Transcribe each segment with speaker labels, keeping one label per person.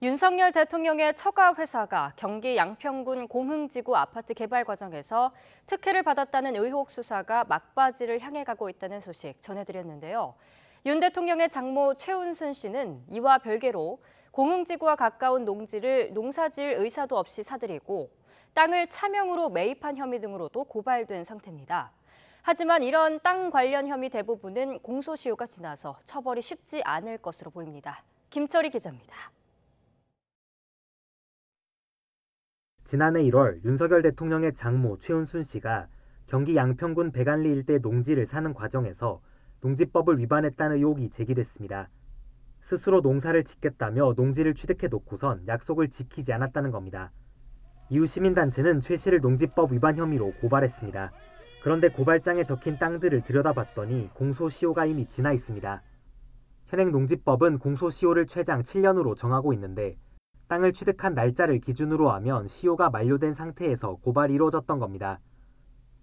Speaker 1: 윤석열 대통령의 처가 회사가 경기 양평군 공흥지구 아파트 개발 과정에서 특혜를 받았다는 의혹 수사가 막바지를 향해 가고 있다는 소식 전해드렸는데요. 윤 대통령의 장모 최은순 씨는 이와 별개로 공흥지구와 가까운 농지를 농사지을 의사도 없이 사들이고 땅을 차명으로 매입한 혐의 등으로도 고발된 상태입니다. 하지만 이런 땅 관련 혐의 대부분은 공소시효가 지나서 처벌이 쉽지 않을 것으로 보입니다. 김철희 기자입니다.
Speaker 2: 지난해 1월 윤석열 대통령의 장모 최은순 씨가 경기 양평군 백안리 일대 농지를 사는 과정에서 농지법을 위반했다는 의혹이 제기됐습니다. 스스로 농사를 짓겠다며 농지를 취득해 놓고선 약속을 지키지 않았다는 겁니다. 이후 시민단체는 최 씨를 농지법 위반 혐의로 고발했습니다. 그런데 고발장에 적힌 땅들을 들여다봤더니 공소시효가 이미 지나 있습니다. 현행 농지법은 공소시효를 최장 7년으로 정하고 있는데 땅을 취득한 날짜를 기준으로 하면 시효가 만료된 상태에서 고발이 이루어졌던 겁니다.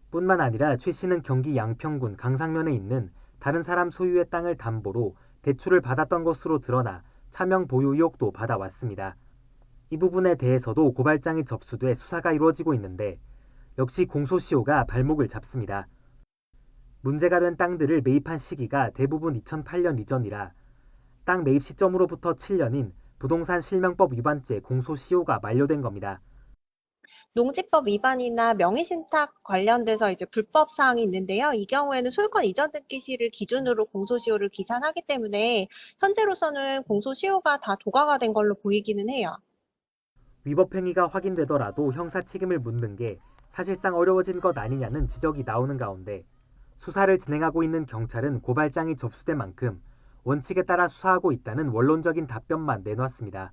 Speaker 2: 뿐만 아니라 최 씨는 경기 양평군 강상면에 있는 다른 사람 소유의 땅을 담보로 대출을 받았던 것으로 드러나 차명 보유 의혹도 받아왔습니다. 이 부분에 대해서도 고발장이 접수돼 수사가 이루어지고 있는데 역시 공소시효가 발목을 잡습니다. 문제가 된 땅들을 매입한 시기가 대부분 2008년 이전이라 땅 매입 시점으로부터 7년인 부동산 실명법 위반죄 공소시효가 만료된 겁니다.
Speaker 3: 농지법 위반이나 명의신탁 관련돼서 불법 사항이 있는데요. 이 경우에는 소유권 이전 등기 시를 기준으로 공소시효를 기산하기 때문에 현재로서는 공소시효가 다 도과가 된 걸로 보이기는 해요.
Speaker 2: 위법 행위가 확인되더라도 형사 책임을 묻는 게 사실상 어려워진 것 아니냐는 지적이 나오는 가운데 수사를 진행하고 있는 경찰은 고발장이 접수된 만큼 원칙에 따라 수사하고 있다는 원론적인 답변만 내놨습니다.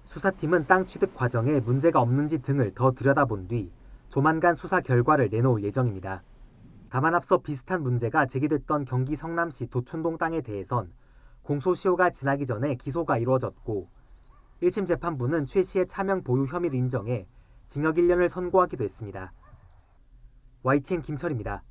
Speaker 2: 수사팀은 땅 취득 과정에 문제가 없는지 등을 더 들여다본 뒤 조만간 수사 결과를 내놓을 예정입니다. 다만 앞서 비슷한 문제가 제기됐던 경기 성남시 도촌동 땅에 대해선 공소시효가 지나기 전에 기소가 이루어졌고 1심 재판부는 최 씨의 차명 보유 혐의를 인정해 징역 1년을 선고하기도 했습니다. YTN 김철입니다.